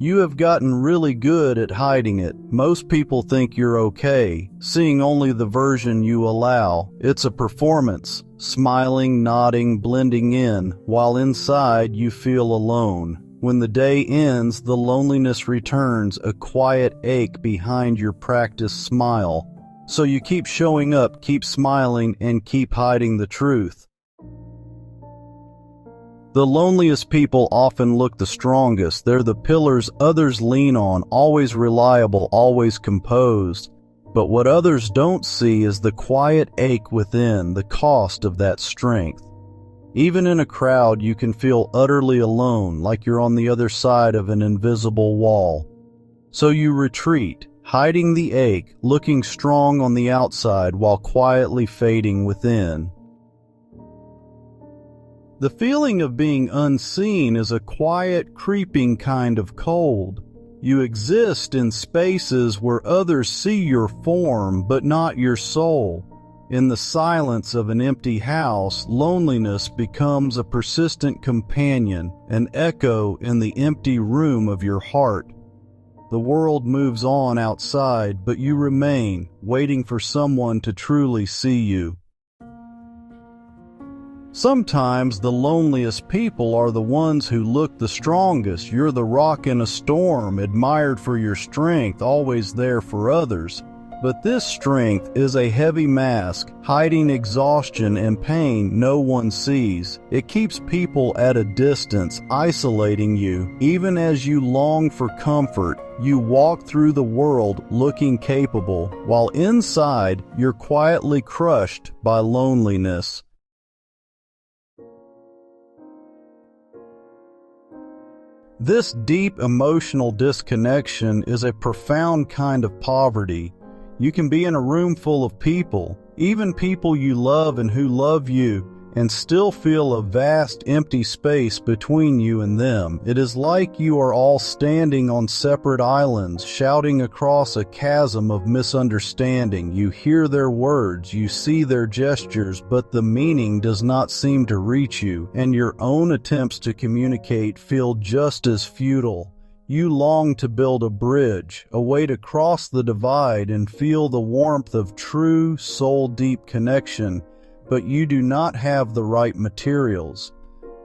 You have gotten really good at hiding it. Most people think you're okay, seeing only the version you allow. It's a performance, smiling, nodding, blending in, while inside you feel alone. When the day ends, the loneliness returns, a quiet ache behind your practiced smile. So you keep showing up, keep smiling, and keep hiding the truth. The loneliest people often look the strongest. They're the pillars others lean on, always reliable, always composed. But what others don't see is the quiet ache within, the cost of that strength. Even in a crowd, you can feel utterly alone, like you're on the other side of an invisible wall. So you retreat, hiding the ache, looking strong on the outside while quietly fading within. The feeling of being unseen is a quiet, creeping kind of cold. You exist in spaces where others see your form, but not your soul. In the silence of an empty house, loneliness becomes a persistent companion, an echo in the empty room of your heart. The world moves on outside, but you remain, waiting for someone to truly see you. Sometimes the loneliest people are the ones who look the strongest. You're the rock in a storm, admired for your strength, always there for others. But this strength is a heavy mask, hiding exhaustion and pain no one sees. It keeps people at a distance, isolating you. Even as you long for comfort, you walk through the world looking capable, while inside you're quietly crushed by loneliness. This deep emotional disconnection is a profound kind of poverty. You can be in a room full of people, even people you love and who love you, and still feel a vast empty space between you and them. It is like you are all standing on separate islands, shouting across a chasm of misunderstanding. You hear their words, you see their gestures, but the meaning does not seem to reach you, and your own attempts to communicate feel just as futile. You long to build a bridge, a way to cross the divide and feel the warmth of true, soul-deep connection, but you do not have the right materials.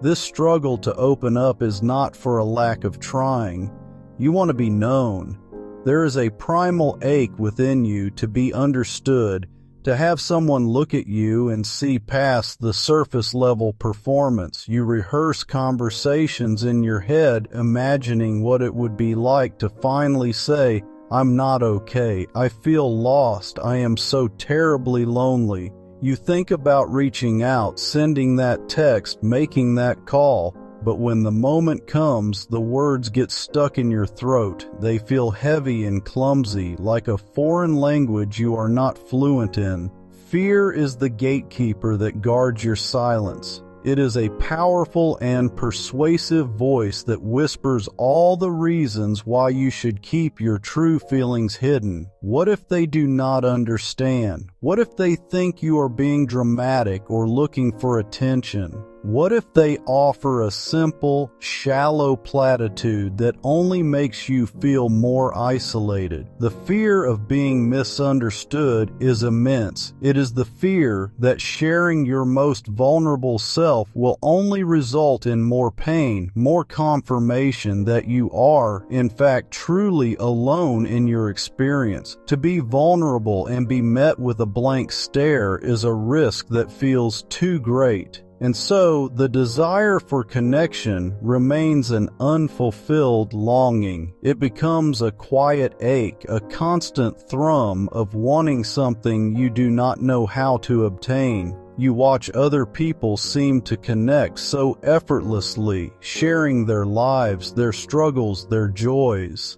This struggle to open up is not for a lack of trying. You want to be known. There is a primal ache within you to be understood, to have someone look at you and see past the surface-level performance. You rehearse conversations in your head, imagining what it would be like to finally say, "I'm not okay. I feel lost. I am so terribly lonely." You think about reaching out, sending that text, making that call, but when the moment comes, the words get stuck in your throat. They feel heavy and clumsy, like a foreign language you are not fluent in. Fear is the gatekeeper that guards your silence. It is a powerful and persuasive voice that whispers all the reasons why you should keep your true feelings hidden. What if they do not understand? What if they think you are being dramatic or looking for attention? What if they offer a simple, shallow platitude that only makes you feel more isolated? The fear of being misunderstood is immense. It is the fear that sharing your most vulnerable self will only result in more pain, more confirmation that you are, in fact, truly alone in your experience. To be vulnerable and be met with a blank stare is a risk that feels too great. And so, the desire for connection remains an unfulfilled longing. It becomes a quiet ache, a constant thrum of wanting something you do not know how to obtain. You watch other people seem to connect so effortlessly, sharing their lives, their struggles, their joys.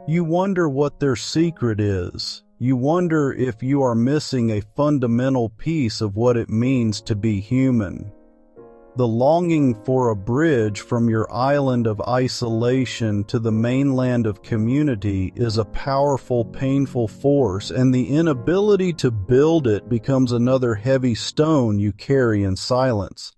You wonder what their secret is. You wonder if you are missing a fundamental piece of what it means to be human. The longing for a bridge from your island of isolation to the mainland of community is a powerful, painful force, and the inability to build it becomes another heavy stone you carry in silence.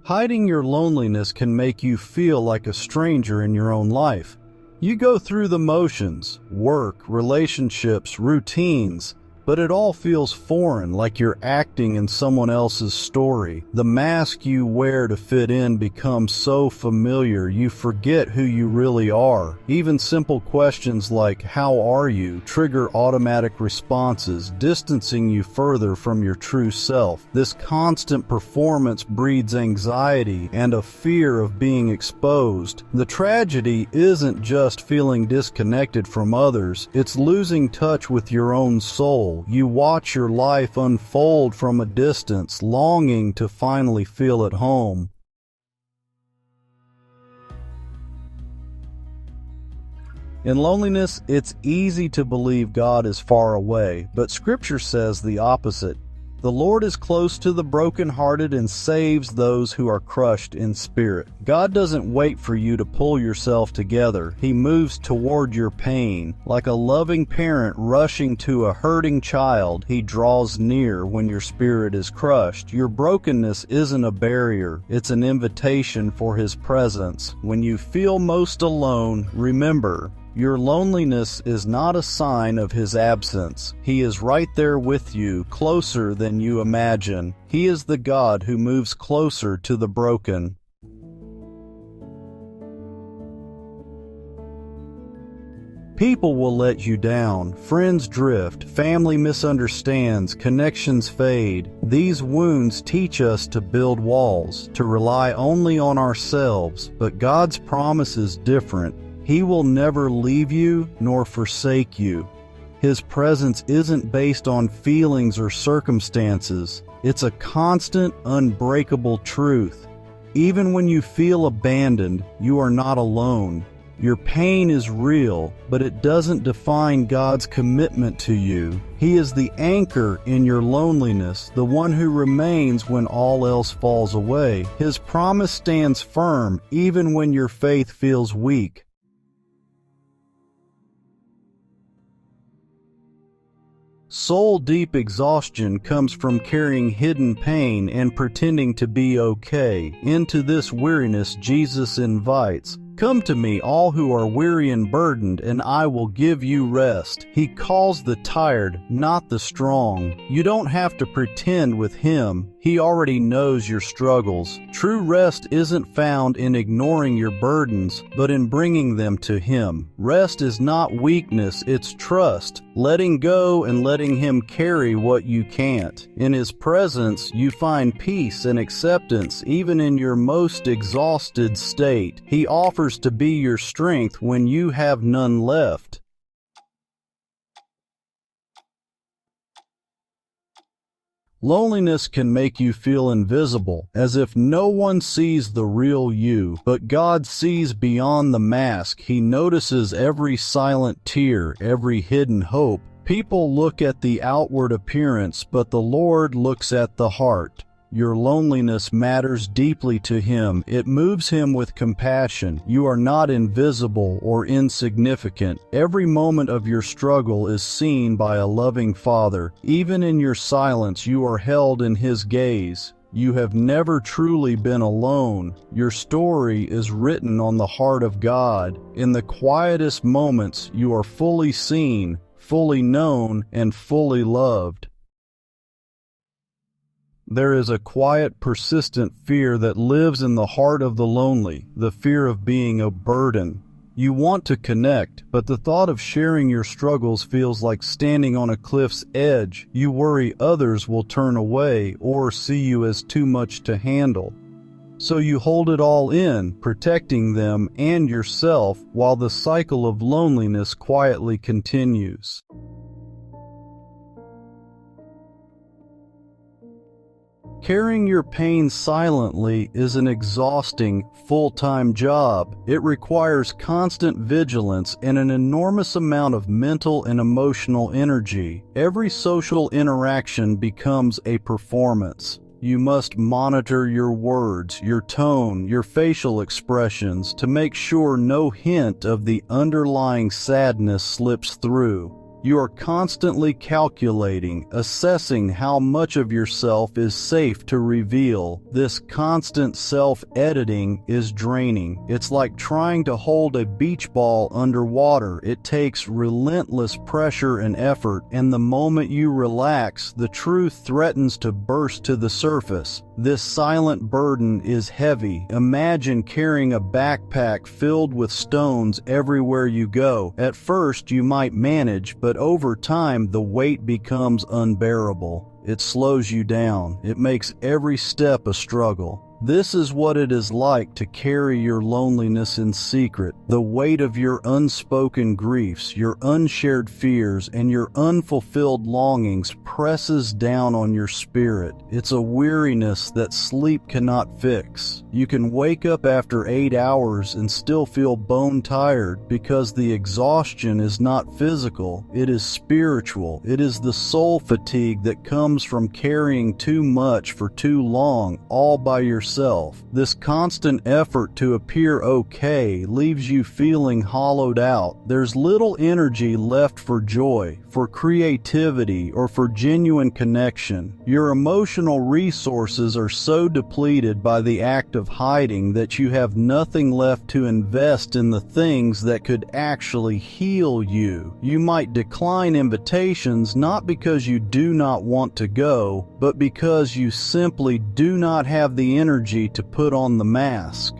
Hiding your loneliness can make you feel like a stranger in your own life. You go through the motions, work, relationships, routines, but it all feels foreign, like you're acting in someone else's story. The mask you wear to fit in becomes so familiar you forget who you really are. Even simple questions like, "How are you?" trigger automatic responses, distancing you further from your true self. This constant performance breeds anxiety and a fear of being exposed. The tragedy isn't just feeling disconnected from others, it's losing touch with your own soul. You watch your life unfold from a distance, longing to finally feel at home. In loneliness, it's easy to believe God is far away, but Scripture says the opposite. The Lord is close to the brokenhearted and saves those who are crushed in spirit. God doesn't wait for you to pull yourself together. He moves toward your pain. Like a loving parent rushing to a hurting child, He draws near when your spirit is crushed. Your brokenness isn't a barrier. It's an invitation for His presence. When you feel most alone, remember, your loneliness is not a sign of His absence. He is right there with you, closer than you imagine. He is the God who moves closer to the broken. People will let you down, friends drift, family misunderstands, connections fade. These wounds teach us to build walls, to rely only on ourselves, but God's promise is different. He will never leave you nor forsake you. His presence isn't based on feelings or circumstances. It's a constant, unbreakable truth. Even when you feel abandoned, you are not alone. Your pain is real, but it doesn't define God's commitment to you. He is the anchor in your loneliness, the one who remains when all else falls away. His promise stands firm even when your faith feels weak. Soul-deep exhaustion comes from carrying hidden pain and pretending to be okay. Into this weariness, Jesus invites, "Come to me, all who are weary and burdened, and I will give you rest." He calls the tired, not the strong. You don't have to pretend with Him. He already knows your struggles. True rest isn't found in ignoring your burdens, but in bringing them to Him. Rest is not weakness, it's trust. Letting go and letting Him carry what you can't. In His presence, you find peace and acceptance even in your most exhausted state. He offers to be your strength when you have none left. Loneliness can make you feel invisible, as if no one sees the real you, but God sees beyond the mask. He notices every silent tear, every hidden hope. People look at the outward appearance, but the Lord looks at the heart. Your loneliness matters deeply to Him. It moves Him with compassion. You are not invisible or insignificant. Every moment of your struggle is seen by a loving Father. Even in your silence, you are held in His gaze. You have never truly been alone. Your story is written on the heart of God. In the quietest moments, you are fully seen, fully known, and fully loved. There is a quiet, persistent fear that lives in the heart of the lonely, the fear of being a burden. You want to connect, but the thought of sharing your struggles feels like standing on a cliff's edge. You worry others will turn away or see you as too much to handle. So you hold it all in, protecting them and yourself while the cycle of loneliness quietly continues. Carrying your pain silently is an exhausting, full-time job. It requires constant vigilance and an enormous amount of mental and emotional energy. Every social interaction becomes a performance. You must monitor your words, your tone, your facial expressions to make sure no hint of the underlying sadness slips through. You are constantly calculating, assessing how much of yourself is safe to reveal. This constant self-editing is draining. It's like trying to hold a beach ball underwater. It takes relentless pressure and effort, and the moment you relax, the truth threatens to burst to the surface. This silent burden is heavy. Imagine carrying a backpack filled with stones everywhere you go. At first, you might manage, but over time, the weight becomes unbearable. It slows you down. It makes every step a struggle. This is what it is like to carry your loneliness in secret. The weight of your unspoken griefs, your unshared fears, and your unfulfilled longings presses down on your spirit. It's a weariness that sleep cannot fix. You can wake up after 8 hours and still feel bone tired because the exhaustion is not physical, it is spiritual. It is the soul fatigue that comes from carrying too much for too long, all by yourself. This constant effort to appear okay leaves you feeling hollowed out. There's little energy left for joy, for creativity, or for genuine connection. Your emotional resources are so depleted by the act of hiding that you have nothing left to invest in the things that could actually heal you. You might decline invitations not because you do not want to go, but because you simply do not have the energy to put on the mask.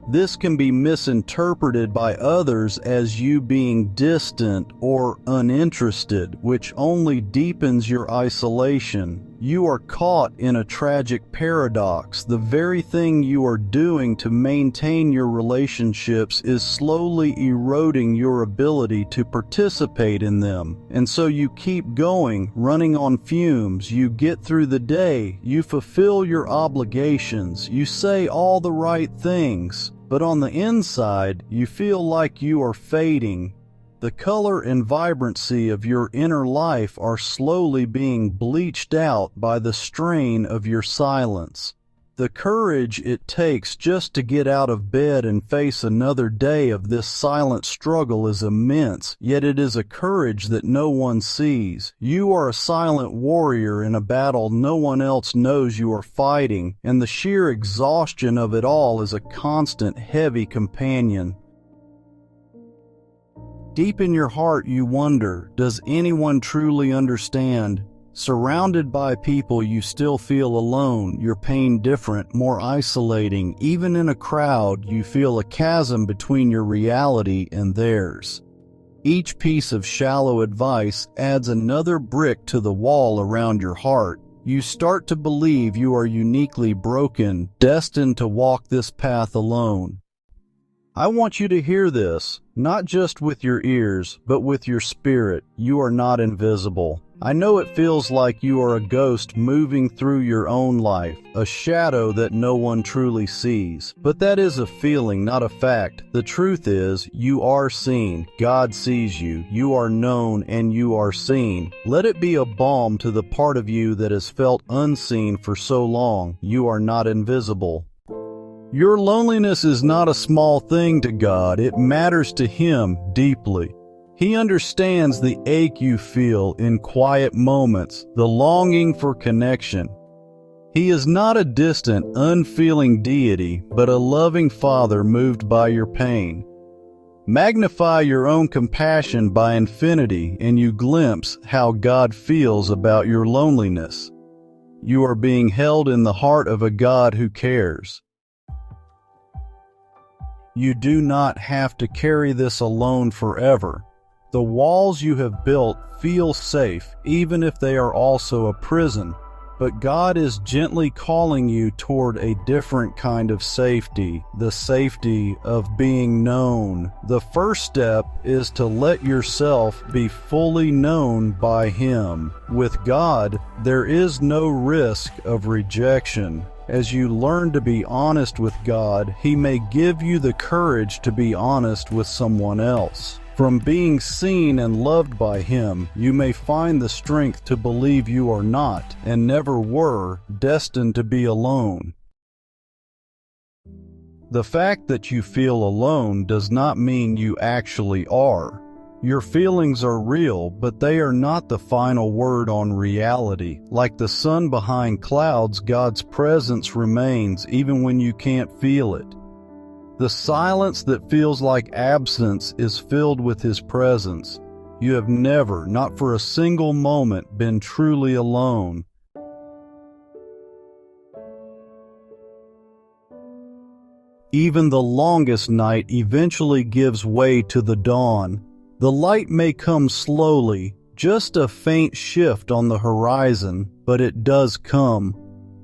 This can be misinterpreted by others as you being distant or uninterested, which only deepens your isolation. You are caught in a tragic paradox. The very thing you are doing to maintain your relationships is slowly eroding your ability to participate in them. And so you keep going, running on fumes. You get through the day, you fulfill your obligations, you say all the right things, but on the inside, you feel like you are fading. The color and vibrancy of your inner life are slowly being bleached out by the strain of your silence. The courage it takes just to get out of bed and face another day of this silent struggle is immense, yet it is a courage that no one sees. You are a silent warrior in a battle no one else knows you are fighting, and the sheer exhaustion of it all is a constant, heavy companion. Deep in your heart you wonder, does anyone truly understand? Surrounded by people you still feel alone, your pain different, more isolating. Even in a crowd you feel a chasm between your reality and theirs. Each piece of shallow advice adds another brick to the wall around your heart. You start to believe you are uniquely broken, destined to walk this path alone. I want you to hear this, not just with your ears, but with your spirit. You are not invisible. I know it feels like you are a ghost moving through your own life, a shadow that no one truly sees. But that is a feeling, not a fact. The truth is, you are seen. God sees you. You are known and you are seen. Let it be a balm to the part of you that has felt unseen for so long. You are not invisible. Your loneliness is not a small thing to God. It matters to Him deeply. He understands the ache you feel in quiet moments, the longing for connection. He is not a distant, unfeeling deity, but a loving Father moved by your pain. Magnify your own compassion by infinity, and you glimpse how God feels about your loneliness. You are being held in the heart of a God who cares. You do not have to carry this alone forever. The walls you have built feel safe, even if they are also a prison. But God is gently calling you toward a different kind of safety, the safety of being known. The first step is to let yourself be fully known by Him. With God, there is no risk of rejection. As you learn to be honest with God, He may give you the courage to be honest with someone else. From being seen and loved by Him, you may find the strength to believe you are not, and never were, destined to be alone. The fact that you feel alone does not mean you actually are. Your feelings are real, but they are not the final word on reality. Like the sun behind clouds, God's presence remains even when you can't feel it. The silence that feels like absence is filled with His presence. You have never, not for a single moment, been truly alone. Even the longest night eventually gives way to the dawn. The light may come slowly, just a faint shift on the horizon, but it does come.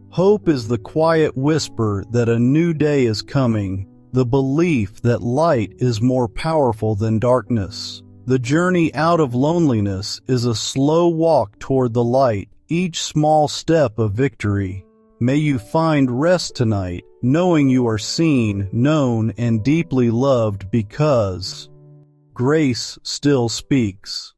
Hope is the quiet whisper that a new day is coming, the belief that light is more powerful than darkness. The journey out of loneliness is a slow walk toward the light, each small step a victory. May you find rest tonight, knowing you are seen, known, and deeply loved because grace still speaks.